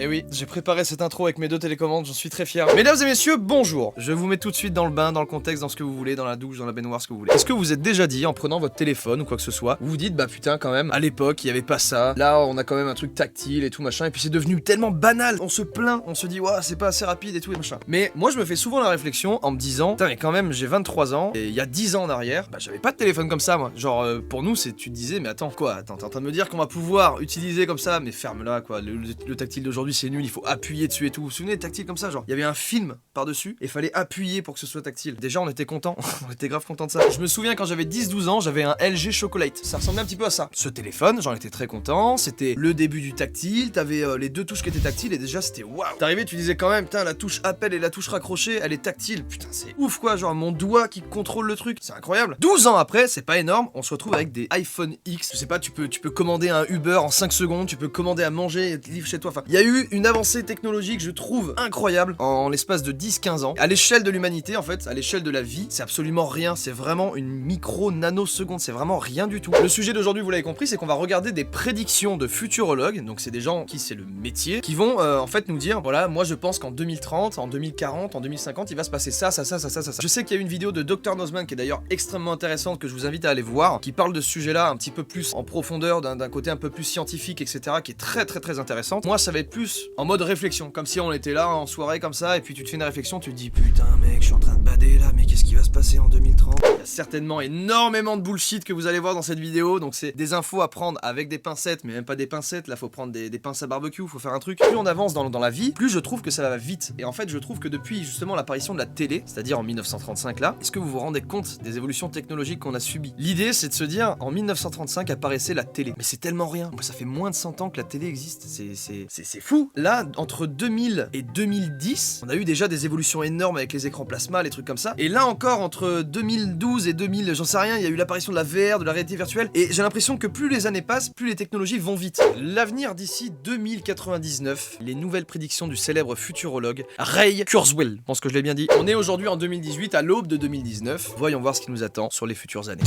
Et oui, j'ai préparé cette intro avec mes 2 télécommandes, j'en suis très fier. Mesdames et messieurs, bonjour. Je vous mets tout de suite dans le bain, dans le contexte, dans ce que vous voulez, dans la douche, dans la baignoire, ce que vous voulez. Est-ce que vous êtes déjà dit, en prenant votre téléphone ou quoi que ce soit, vous vous dites, bah putain quand même, à l'époque, il y avait pas ça. Là, on a quand même un truc tactile et tout machin, et puis c'est devenu tellement banal. On se plaint, on se dit, ouah, c'est pas assez rapide et tout et machin. Mais moi, je me fais souvent la réflexion en me disant, putain mais quand même, j'ai 23 ans, et il y a 10 ans en arrière, bah j'avais pas de téléphone comme ça, moi. Genre, pour nous, c'est, tu te disais, mais attends, quoi, attends, t'es en train de me dire qu'on va pouvoir utiliser comme ça, mais ferme-la, quoi. Le tactile d'aujourd'hui, c'est nul, il faut appuyer dessus et tout. Vous vous souvenez de tactile comme ça, genre, il y avait un film par-dessus, et fallait appuyer pour que ce soit tactile. Déjà, on était content, on était grave content de ça. Je me souviens quand j'avais 10-12 ans, j'avais un LG Chocolate. Ça ressemblait un petit peu à ça. Ce téléphone, j'en étais très content, c'était le début du tactile, t'avais les 2 touches qui étaient tactiles, et déjà, c'était waouh. T'arrivais, tu disais quand même, putain, la touche appel et la touche raccrocher, elle est tactile. Putain, c'est ouf quoi, genre mon doigt qui contrôle le truc, c'est incroyable. 12 ans après, c'est pas énorme, on se retrouve avec des iPhone X. Je sais pas, tu peux commander un Uber en 5 secondes, tu peux commander à manger et te livre chez toi. Enfin, il y a eu une avancée technologique, je trouve, incroyable en l'espace de 10-15 ans. À l'échelle de l'humanité, en fait, à l'échelle de la vie, c'est absolument rien, c'est vraiment une micro-nanoseconde, c'est vraiment rien du tout. Le sujet d'aujourd'hui, vous l'avez compris, c'est qu'on va regarder des prédictions de futurologues, donc c'est des gens qui c'est le métier, qui vont en fait nous dire, voilà, moi je pense qu'en 2030, en 2040, en 2050, il va se passer ça. Je sais qu'il y a une vidéo de Dr Nozman qui est d'ailleurs extrêmement intéressante, que je vous invite à aller voir, qui parle de ce sujet-là un petit peu plus en profondeur, d'un côté un peu plus scientifique, etc., qui est très intéressante. Moi, ça va être plus en mode réflexion, comme si on était là en soirée comme ça, et puis tu te fais une réflexion, tu te dis, putain mec, je suis en train de bader là, mais qu'est-ce qui va se passer en 2030? Il y a certainement énormément de bullshit que vous allez voir dans cette vidéo, donc c'est des infos à prendre avec des pincettes, mais même pas des pincettes, là faut prendre des pinces à barbecue, faut faire un truc. Plus on avance dans la vie, plus je trouve que ça va vite. Et en fait, je trouve que depuis justement l'apparition de la télé, c'est-à-dire en 1935 là, est-ce que vous vous rendez compte des évolutions technologiques qu'on a subies? L'idée, c'est de se dire, en 1935 apparaissait la télé. Mais c'est tellement rien. Moi, ça fait moins de 100 ans que la télé existe. C'est fou. Là, entre 2000 et 2010, on a eu déjà des évolutions énormes avec les écrans plasma, les trucs comme ça. Et là encore, entre 2012 et 2000, j'en sais rien, il y a eu l'apparition de la VR, de la réalité virtuelle. Et j'ai l'impression que plus les années passent, plus les technologies vont vite. L'avenir d'ici 2099, les nouvelles prédictions du célèbre futurologue Ray Kurzweil. Je pense que je l'ai bien dit. On est aujourd'hui en 2018, à l'aube de 2019. Voyons voir ce qui nous attend sur les futures années.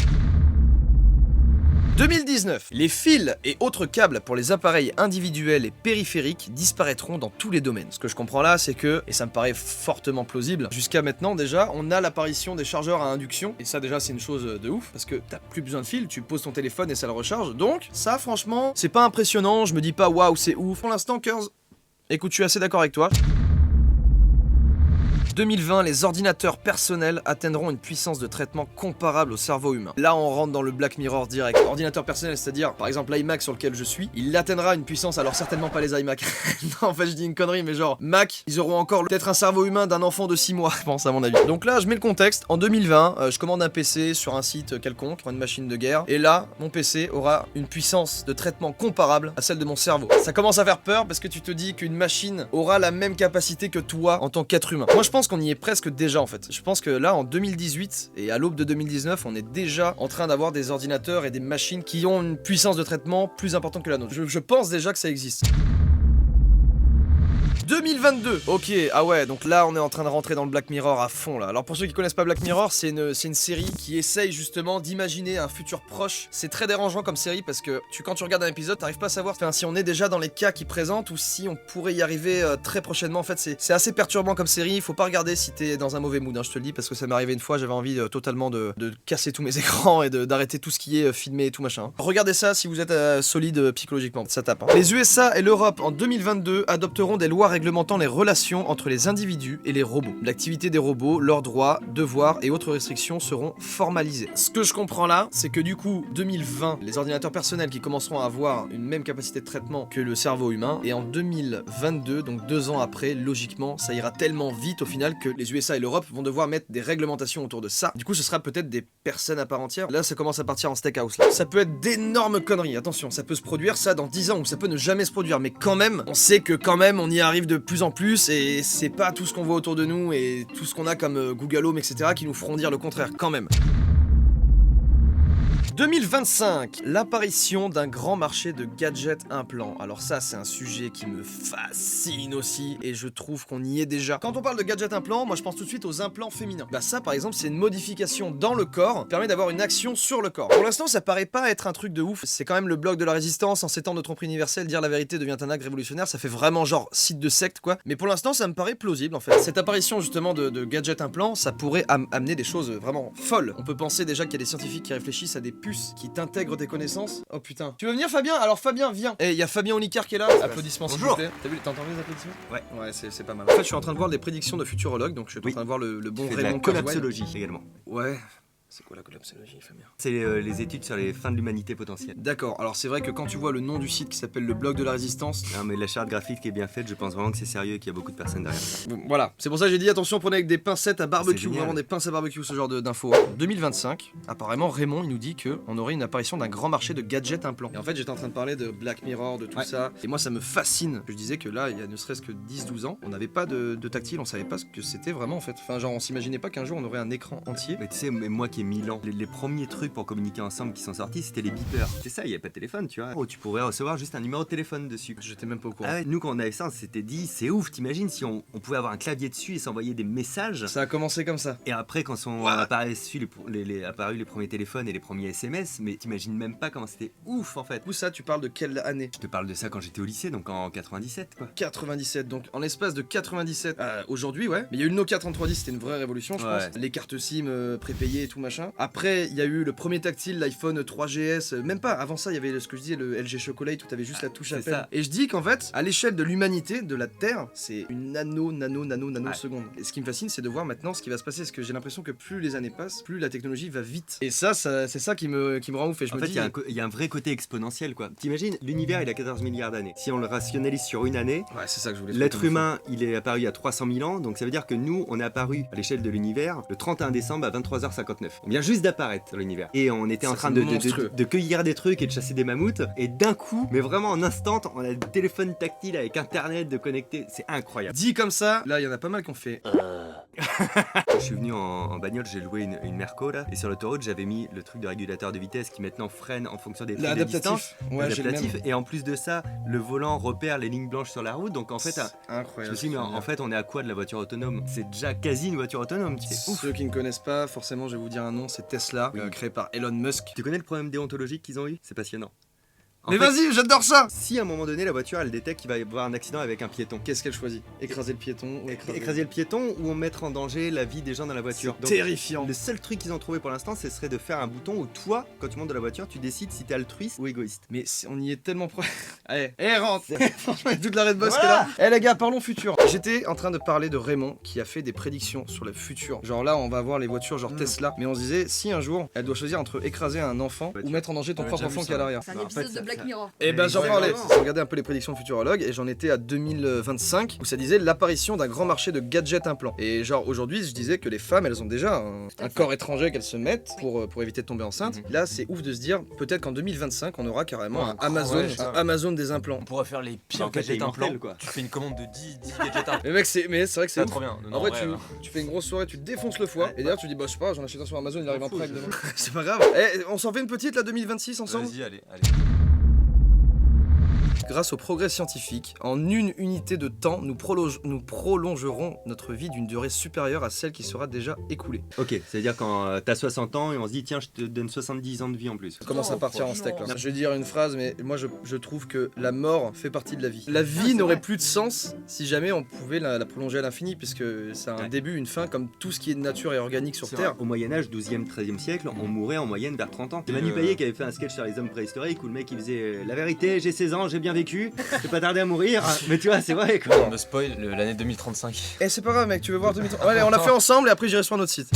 2019. Les fils et autres câbles pour les appareils individuels et périphériques disparaîtront dans tous les domaines. Ce que je comprends là, c'est que, et ça me paraît fortement plausible, jusqu'à maintenant déjà, on a l'apparition des chargeurs à induction, et ça déjà c'est une chose de ouf, parce que t'as plus besoin de fil, tu poses ton téléphone et ça le recharge, donc ça franchement, c'est pas impressionnant, je me dis pas waouh c'est ouf. Pour l'instant, Kurz, écoute, je suis assez d'accord avec toi. 2020, les ordinateurs personnels atteindront une puissance de traitement comparable au cerveau humain. Là, on rentre dans le Black Mirror direct. Ordinateur personnel, c'est-à-dire, par exemple, l'iMac sur lequel je suis, il atteindra une puissance, alors certainement pas les iMac. Non, en fait, je dis une connerie, mais genre, Mac, ils auront encore peut-être un cerveau humain d'un enfant de 6 mois, je pense, à mon avis. Donc là, je mets le contexte. En 2020, je commande un PC sur un site quelconque, une machine de guerre, et là, mon PC aura une puissance de traitement comparable à celle de mon cerveau. Ça commence à faire peur parce que tu te dis qu'une machine aura la même capacité que toi en tant qu'être humain. Moi, je pense qu'on y est presque déjà en fait. Je pense que là en 2018 et à l'aube de 2019, on est déjà en train d'avoir des ordinateurs et des machines qui ont une puissance de traitement plus importante que la nôtre. Je pense déjà que ça existe. 2022. Ok, ah ouais, donc là on est en train de rentrer dans le Black Mirror à fond là. Alors pour ceux qui connaissent pas Black Mirror, c'est une série qui essaye justement d'imaginer un futur proche. C'est très dérangeant comme série parce que quand tu regardes un épisode, t'arrives pas à savoir si on est déjà dans les cas qu'ils présentent ou si on pourrait y arriver très prochainement. En fait, c'est assez perturbant comme série. Il faut pas regarder si t'es dans un mauvais mood, hein, je te le dis, parce que ça m'est arrivé une fois, j'avais envie totalement de casser tous mes écrans et d'arrêter tout ce qui est filmé et tout machin. Regardez ça si vous êtes solide psychologiquement, ça tape. Hein. Les USA et l'Europe en 2022 adopteront des lois réglementant les relations entre les individus et les robots. L'activité des robots, leurs droits, devoirs et autres restrictions seront formalisées. Ce que je comprends là, c'est que du coup, 2020, les ordinateurs personnels qui commenceront à avoir une même capacité de traitement que le cerveau humain, et en 2022, donc 2 ans après, logiquement, ça ira tellement vite au final que les USA et l'Europe vont devoir mettre des réglementations autour de ça. Du coup, ce sera peut-être des personnes à part entière. Là, ça commence à partir en steakhouse. Là. Ça peut être d'énormes conneries. Attention, ça peut se produire ça dans 10 ans ou ça peut ne jamais se produire, mais quand même, on sait que quand même, on y arrive de plus en plus et c'est pas tout ce qu'on voit autour de nous et tout ce qu'on a comme Google Home, etc. qui nous feront dire le contraire quand même. 2025, l'apparition d'un grand marché de gadgets implants. Alors ça, c'est un sujet qui me fascine aussi, et je trouve qu'on y est déjà. Quand on parle de gadgets implants, moi je pense tout de suite aux implants féminins. Bah ça, par exemple, c'est une modification dans le corps, qui permet d'avoir une action sur le corps. Pour l'instant, ça paraît pas être un truc de ouf. C'est quand même le bloc de la résistance, en 7 ans de tromperie universelle, dire la vérité devient un acte révolutionnaire, ça fait vraiment genre site de secte quoi. Mais pour l'instant, ça me paraît plausible en fait. Cette apparition justement de gadgets implants, ça pourrait amener des choses vraiment folles. On peut penser déjà qu'il y a des scientifiques qui réfléchissent à des puces qui t'intègrent tes connaissances. Oh putain. Tu veux venir Fabien? Alors Fabien, viens. Et il y a Fabien Olicard qui est là. Applaudissements s'il vous plaît. T'as entendu les applaudissements? Ouais, c'est pas mal. En fait, je suis en train de voir des prédictions de futurologues, donc je suis en train de voir le bon Raymond. La collapsologie également. Ouais. C'est quoi la collapsologie, Fabien? C'est les études sur les fins de l'humanité potentielle. D'accord, alors c'est vrai que quand tu vois le nom du site qui s'appelle le blog de la résistance... Non mais la charte graphique qui est bien faite, je pense vraiment que c'est sérieux et qu'il y a beaucoup de personnes derrière ça. Bon, voilà, c'est pour ça que j'ai dit attention, prenez avec des pincettes à barbecue, vraiment des pinces à barbecue, ce genre d'infos. 2025, apparemment Raymond il nous dit qu'on aurait une apparition d'un grand marché de gadgets implants. Et en fait j'étais en train de parler de Black Mirror, de tout ça, et moi ça me fascine. Je disais que là, il y a ne serait-ce que 10-12 ans, on n'avait pas de tactile, on savait pas ce que c'était vraiment en fait. Enfin genre on s'imaginait pas qu'un jour on aurait un écran entier. Mais tu sais, moi qui ai 1000 ans, les premiers trucs pour communiquer ensemble qui sont sortis, c'était les beepers. C'est ça, il n'y avait pas de téléphone, tu vois. Oh, tu pourrais recevoir juste un numéro de téléphone dessus. J'étais même pas au courant. Ah ouais, nous quand on avait ça, on s'était dit, c'est ouf, t'imagines si on pouvait avoir un clavier dessus et s'envoyer des messages. Ça a commencé comme ça. Et après, quand sont apparus les premiers téléphones et les premiers SMS, mais t'imagines même pas comment c'était ouf en fait. Où ça, tu parles de quelle année? Je te parle de ça quand j'étais au lycée, donc en 97 quoi. 97, donc en l'espace de 97 aujourd'hui, ouais. Mais il y a eu le Nokia 3310, c'était une vraie révolution, je pense. Les cartes SIM prépayées et tout machin. Après, il y a eu le premier tactile, l'iPhone 3GS, même pas, avant ça il y avait ce que je disais, le LG Chocolate où t'avais juste la touche appel. Ça. Et je dis qu'en fait, à l'échelle de l'humanité, de la Terre, c'est une nanoseconde. Et ce qui me fascine, c'est de voir maintenant ce qui va se passer, parce que j'ai l'impression que plus les années passent, plus la technologie va vite. Et ça c'est ça qui me rend ouf, et je me dis... il y a un vrai côté exponentiel quoi. T'imagines, l'univers il a 14 milliards d'années. Si on le rationalise sur une année, c'est ça que je voulais l'être humain il est apparu il y a 300 000 ans, donc ça veut dire que nous, on est apparu à l'échelle de l'univers le 31 décembre à 23h59. On vient juste d'apparaître dans l'univers. Et on était en train de cueillir des trucs et de chasser des mammouths, et d'un coup, mais vraiment en instant, on a des téléphones tactiles avec internet de connecter, c'est incroyable. Dit comme ça, là il y en a pas mal qu'on fait. Je suis venu en bagnole, j'ai loué une Merco là, et sur l'autoroute j'avais mis le truc de régulateur de vitesse qui maintenant freine en fonction des traits de distance. L'adaptatif. Et en plus de ça, le volant repère les lignes blanches sur la route, donc en fait, incroyable. Je me suis dit, mais en fait, on est à quoi de la voiture autonome? C'est déjà quasi une voiture autonome. Ceux qui ne connaissent pas, forcément, je vais vous dire un nom, c'est Tesla, créé par Elon Musk. Tu connais le problème déontologique qu'ils ont eu? C'est passionnant. Mais vas-y, j'adore ça! Si à un moment donné la voiture elle détecte qu'il va y avoir un accident avec un piéton, qu'est-ce qu'elle choisit? Écraser le piéton ou écraser le piéton ou mettre en danger la vie des gens dans la voiture? C'est terrifiant. Le seul truc qu'ils ont trouvé pour l'instant, ce serait de faire un bouton où toi, quand tu montes de la voiture, tu décides si t'es altruiste ou égoïste. Mais on y est tellement proche. Allez, rentre! Franchement, il y a toute la Red Boss qui est là. Eh les gars, parlons futur. J'étais en train de parler de Raymond qui a fait des prédictions sur le futur. Genre là, on va voir les voitures genre Tesla. Mais on se disait, si un jour, elle doit choisir entre écraser un enfant ou mettre en danger ton propre enfant qui est à l'arrière. C'est un épisode de Black Mirror. Et ben j'en parlais, j'ai regardé un peu les prédictions de futurologues et j'en étais à 2025 où ça disait l'apparition d'un grand marché de gadgets implants. Et genre aujourd'hui je disais que les femmes elles ont déjà un corps étranger qu'elles se mettent pour éviter de tomber enceinte. Là c'est ouf de se dire peut-être qu'en 2025 on aura carrément un Amazon des implants. On pourrait faire les pires gadgets implants quoi. Tu fais une commande de 10 gadgets implants. Mais mec c'est vrai que c'est trop bien. En vrai tu fais une grosse soirée, tu défonces le foie et d'ailleurs tu dis bah je sais pas, j'en achète un sur Amazon, il arrive en Prime demain. C'est pas grave. On s'en fait une petite là 2026 ensemble. Vas-y allez. Grâce au progrès scientifique, en une unité de temps, nous prolongerons notre vie d'une durée supérieure à celle qui sera déjà écoulée. Ok, c'est-à-dire quand t'as 60 ans et on se dit tiens je te donne 70 ans de vie en plus. Ça commence à partir en steak là. Je vais dire une phrase mais moi je trouve que la mort fait partie de la vie. La vie n'aurait plus de sens si jamais on pouvait la prolonger à l'infini puisque ça a un début, une fin comme tout ce qui est de nature et organique sur Terre. Au Moyen-Âge, 12e, 13e siècle, on mourait en moyenne vers 30 ans. C'est Manu Payet qui avait fait un sketch sur les hommes préhistoriques où le mec il faisait la vérité, j'ai 16 ans, j'ai bien vécu, j'ai pas tardé à mourir, mais tu vois, c'est vrai quoi. On me spoil l'année 2035. Eh, c'est pas grave, mec, tu veux voir 2035. Allez, on l'a fait ensemble et après j'irai sur un autre site.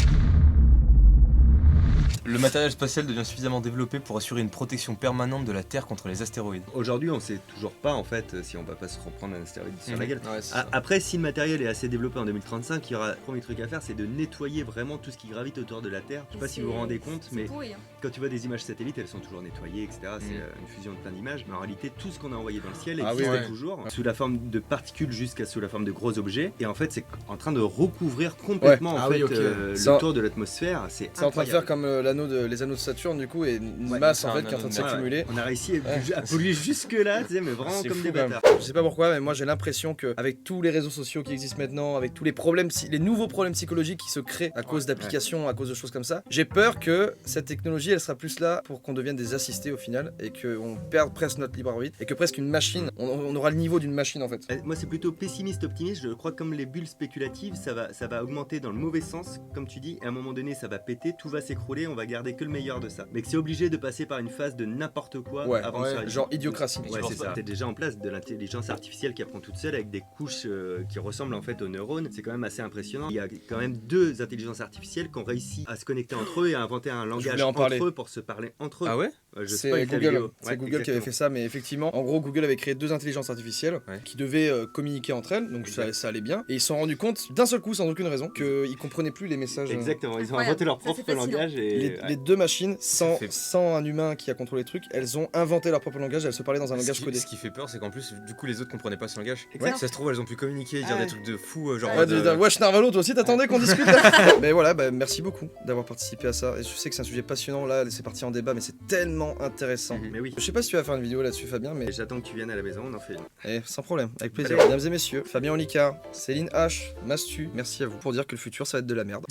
Le matériel spatial devient suffisamment développé pour assurer une protection permanente de la Terre contre les astéroïdes. Aujourd'hui, on sait toujours pas en fait si on va pas se reprendre un astéroïde sur la gueule. Ouais, après, si le matériel est assez développé en 2035, il y aura le premier truc à faire, c'est de nettoyer vraiment tout ce qui gravite autour de la Terre. Je sais pas si vous vous rendez compte, mais quand tu vois des images satellites, elles sont toujours nettoyées, etc. C'est une fusion de plein d'images, mais en réalité, tout ce qu'on a envoyé dans le ciel existe toujours sous la forme de particules jusqu'à sous la forme de gros objets. Et en fait, c'est en train de recouvrir complètement le tour de l'atmosphère. C'est en train de faire comme la les anneaux de Saturne du coup et une Ouais, masse c'est en un fait qui est en train de anneau de s'accumuler. On a réussi à polluer jusque là, tu sais, mais vraiment C'est comme fou, des quand même. bâtards. Je sais pas pourquoi, mais moi j'ai l'impression qu'avec tous les réseaux sociaux qui existent maintenant, avec tous les problèmes, les nouveaux problèmes psychologiques qui se créent à cause d'applications, à cause de choses comme ça, j'ai peur que cette technologie elle sera plus là pour qu'on devienne des assistés au final et qu'on perde presque notre libre arbitre et que presque une machine, on aura le niveau d'une machine en fait. Moi c'est plutôt pessimiste optimiste, je crois que comme les bulles spéculatives ça va augmenter dans le mauvais sens comme tu dis et à un moment donné ça va péter, tout va s'écrouler, on va garder que le meilleur de ça. Mais que c'est obligé de passer par une phase de n'importe quoi avant de se réaliser. Genre idiocratie. Ouais c'est ça, c'est déjà en place de l'intelligence artificielle qui apprend toute seule avec des couches qui ressemblent en fait aux neurones, c'est quand même assez impressionnant. Il y a quand même 2 intelligences artificielles qui ont réussi à se connecter entre eux et à inventer un langage entre eux pour se parler entre eux. Ah ouais? C'est Google, c'est Google qui avait fait ça, mais effectivement, en gros, Google avait créé 2 intelligences artificielles qui devaient communiquer entre elles, donc ça allait bien. Et ils se sont rendus compte d'un seul coup, sans aucune raison, qu'ils comprenaient plus les messages. Exactement, ils ont inventé leur propre langage. Et les 2 machines, sans un humain qui a contrôlé le truc, elles ont inventé leur propre langage, elles se parlaient dans un langage codé. Ce qui fait peur, c'est qu'en plus, du coup, les autres comprenaient pas ce langage. Exact. Ça se trouve, elles ont pu communiquer, dire des trucs de fou, genre. Wesh Narvalo, toi aussi t'attendais qu'on discute là. Mais voilà, merci beaucoup d'avoir participé à ça. Et je sais que c'est un sujet passionnant là, c'est parti en débat, mais c'est tellement intéressant. Mais oui. Je sais pas si tu vas faire une vidéo là-dessus, Fabien, mais. J'attends que tu viennes à la maison, on en fait une. Sans problème, avec plaisir. Mesdames et messieurs, Fabien Olicard, Céline H, Mastu, merci à vous pour dire que le futur ça va être de la merde.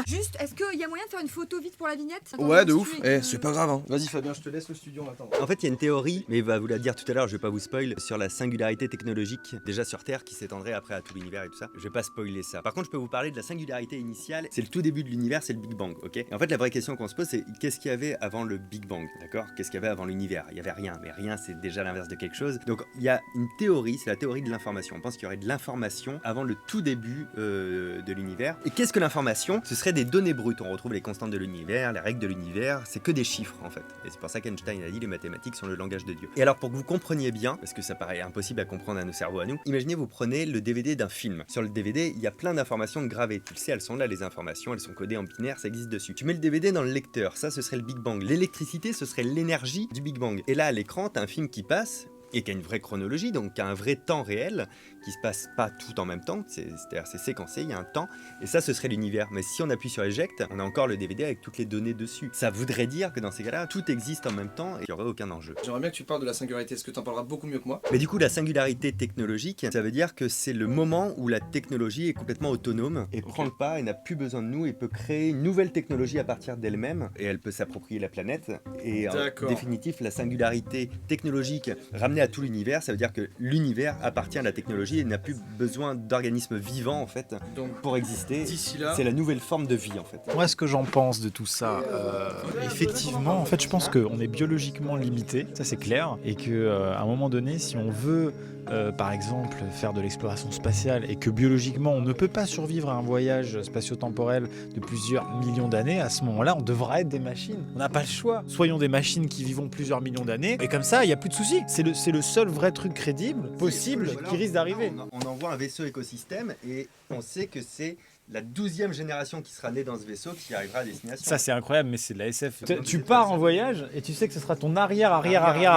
Juste, est-ce qu'il y a moyen de faire une photo vite pour la vignette? Ouais, de ouf. C'est pas grave, hein. Vas-y, Fabien, je te laisse le studio maintenant. En fait, il y a une théorie, mais il va vous la dire tout à l'heure, je vais pas vous spoil, sur la singularité technologique, déjà sur Terre, qui s'étendrait après à tout l'univers et tout ça. Je vais pas spoiler ça. Par contre, je peux vous parler de la singularité initiale. C'est le tout début de l'univers, c'est le Big Bang, ok? Et en fait, la vraie question qu'on se pose, c'est qu'est-ce qu'il y avait avant le Big Bang, d'accord? Qu'est-ce qu'il y avait avant l'univers? Il y avait rien, mais rien, c'est déjà l'inverse de quelque chose. Donc, il y a une théorie, c'est la théorie de l'information. On pense qu'il y aurait de l'information avant le tout début de l'univers. Et qu'est-ce que l'information? Ce serait des données brutes. On retrouve les constantes de l'univers, les règles de l'univers. C'est que des chiffres, en fait. Et c'est pour ça qu'Einstein a dit les mathématiques sont le langage de Dieu. Et alors, pour que vous compreniez bien, parce que ça paraît impossible à comprendre à nos cerveaux à nous, imaginez vous prenez le DVD d'un film. Sur le DVD, il y a plein d'informations gravées. Tu le sais, elles sont là, les informations, elles sont codées en binaire, ça existe dessus. Tu mets le DVD dans le lecteur, ça ce serait le Big Bang. L'électricité, ce serait l'énergie du Big Bang. Et là, à l'écran, t'as un film qui passe et qui a une vraie chronologie, donc qui a un vrai temps réel, qui se passe pas tout en même temps, c'est-à-dire c'est séquencé, il y a un temps, et ça ce serait l'univers. Mais si on appuie sur Eject, on a encore le DVD avec toutes les données dessus. Ça voudrait dire que dans ces cas-là, tout existe en même temps et il n'y aurait aucun enjeu. J'aimerais bien que tu parles de la singularité, est-ce que tu en parleras beaucoup mieux que moi? Mais du coup, la singularité technologique, ça veut dire que c'est le moment où la technologie est complètement autonome et prend le pas et n'a plus besoin de nous et peut créer une nouvelle technologie à partir d'elle-même et elle peut s'approprier la planète. Et en définitif, la singularité technologique ramenée à tout l'univers, ça veut dire que l'univers appartient à la technologie et n'a plus besoin d'organismes vivants en fait. Donc, pour exister. D'ici là, c'est la nouvelle forme de vie en fait. Moi, ce que j'en pense de tout ça, effectivement, en fait, je pense qu'on est biologiquement limité, ça c'est clair, et qu'à un moment donné, si on veut, par exemple, faire de l'exploration spatiale et que biologiquement on ne peut pas survivre à un voyage spatio-temporel de plusieurs millions d'années, à ce moment-là, on devra être des machines. On n'a pas le choix. Soyons des machines qui vivons plusieurs millions d'années, et comme ça, il n'y a plus de soucis. C'est le seul vrai truc crédible, possible, qui risque d'arriver. On envoie un vaisseau écosystème et on sait que c'est la 12e génération qui sera née dans ce vaisseau qui arrivera à destination. Ça c'est incroyable, mais c'est de la SF. Tu pars en voyage et tu sais que ce sera ton arrière qui arrivera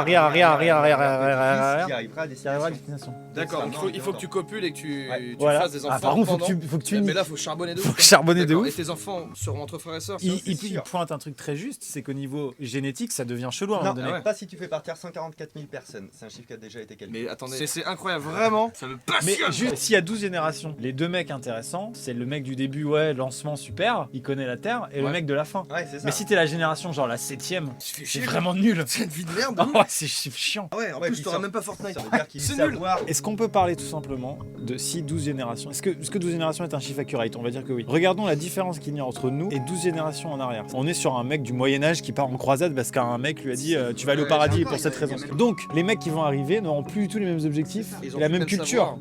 à destination. D'accord, donc il faut que tu copules et que tu voilà. fasses des enfants. Par contre, faut que tu mais là, faut charbonner de ouf. Faut charbonner de ouf. Et tes enfants seront entre frères et sœurs. Il pointe un truc très juste, c'est qu'au niveau génétique, ça devient chelou à un moment donné. Non, pas si tu fais partir 144 000 personnes. C'est un chiffre qui a déjà été calculé. Mais attendez, c'est incroyable, vraiment. Ça me passionne. Mais juste, s'il y a 12 générations, les 2 mecs intéressants, c'est le mec du début, ouais, lancement super, il connaît la Terre, et le mec de la fin. Ouais, c'est ça. Mais si t'es la génération genre la 7ème, c'est vraiment nul. C'est une vie de merde. Ouais, c'est chiant. Ah ouais, en plus t'auras même pas Fortnite. Ça veut dire qu'il C'est faut nul. savoir. Est-ce qu'on peut parler tout simplement de si 12 générations, est-ce que 12 générations est un chiffre accurate? On va dire que oui. Regardons la différence qu'il y a entre nous et 12 générations en arrière. On est sur un mec du Moyen-Âge qui part en croisade parce qu'un mec lui a dit tu vas aller au paradis pour cette raison. Donc les mecs qui vont arriver n'auront plus du tout les mêmes objectifs et la même culture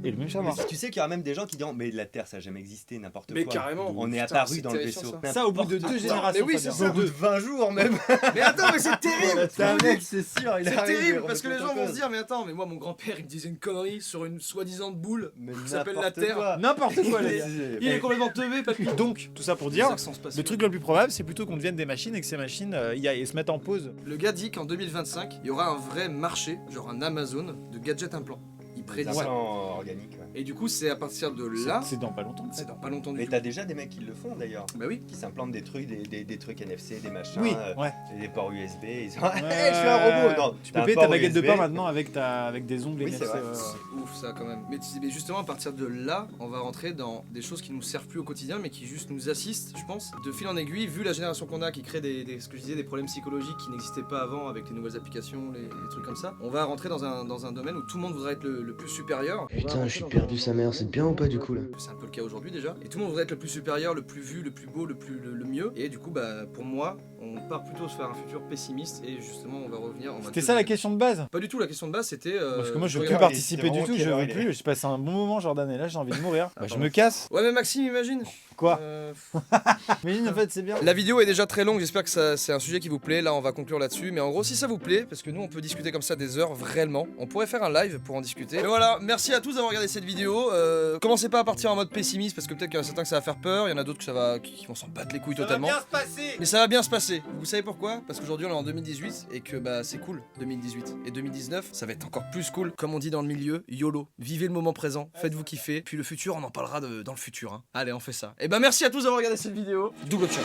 et le même savoir. Tu sais qu'il y aura même des gens qui diront mais la Terre ça n'a jamais existé, n'importe quoi. Mais carrément. On est apparu dans le vaisseau. Ça au bout de 2 générations. Mais oui, c'est ça. Au bout de 20 jours même. Mais attends, mais c'est terrible. C'est un mec, c'est sûr. C'est terrible parce que les gens vont se dire mais attends, mais moi mon grand-père il me disait une connerie sur une soi-disant boule qui s'appelle la Terre. N'importe quoi les gars. Il est complètement teubé, papy. Donc tout ça pour dire, le truc le plus probable c'est plutôt qu'on devienne des machines et que ces machines se mettent en pause. Le gars dit qu'en 2025 il y aura un vrai marché, genre un Amazon de gadgets implants. il Des prédit ça. implants organiques. Ouais. Et du coup, c'est à partir de là, C'est dans pas longtemps. c'est dans pas longtemps du Mais tout. t'as déjà des mecs qui le font d'ailleurs. Bah oui. Qui s'implantent des trucs, des trucs NFC, des machins, Oui, ouais. des ports USB. Ils sont... Ouais, je suis un robot. Non, Tu t'as peux un payer ta port baguette de USB. pain maintenant avec des ongles Oui, c'est NFC. vrai. C'est ouf ça quand même. Mais justement à partir de là, on va rentrer dans des choses qui nous servent plus au quotidien mais qui juste nous assistent, je pense. De fil en aiguille, vu la génération qu'on a qui crée ce que je disais, des problèmes psychologiques qui n'existaient pas avant avec les nouvelles applications, les trucs comme ça, on va rentrer dans un domaine où tout le monde voudrait être le plus supérieur. Putain, je suis perdu sa mère, c'est bien ou pas du coup là? C'est un peu le cas aujourd'hui déjà. Et tout le monde voudrait être le plus supérieur, le plus vu, le plus beau, le mieux. Et du coup, bah pour moi, on part plutôt vers un futur pessimiste et justement on va revenir. C'était ça la question de base? Pas du tout, la question de base c'était. Parce que moi je veux regarde- plus participer c'est du vraiment tout, je quelle heure veux il est plus, je passe un bon moment Jordan et là j'ai envie de mourir. Bah, je pardon. me casse. Ouais mais Maxime, imagine. Quoi? Euh, Imagine en fait c'est bien. La vidéo est déjà très longue, j'espère que c'est un sujet qui vous plaît. Là, on va conclure là-dessus. Mais en gros, si ça vous plaît, parce que nous, on peut discuter comme ça des heures, vraiment, on pourrait faire un live pour en discuter. Et voilà, merci à tous d'avoir regardé cette vidéo. Commencez pas à partir en mode pessimiste, parce que peut-être qu'il y en a certains que ça va faire peur, il y en a d'autres qui vont s'en battre les couilles totalement. se passer. Mais ça va bien se passer. Vous savez pourquoi? Parce qu'aujourd'hui, on est en 2018 et que bah c'est cool, 2018. Et 2019, ça va être encore plus cool. Comme on dit dans le milieu, YOLO. Vivez le moment présent, faites-vous kiffer. Puis le futur, on en parlera dans le futur. Hein. Allez, on fait ça. Et bah merci à tous d'avoir regardé cette vidéo. Double ciao.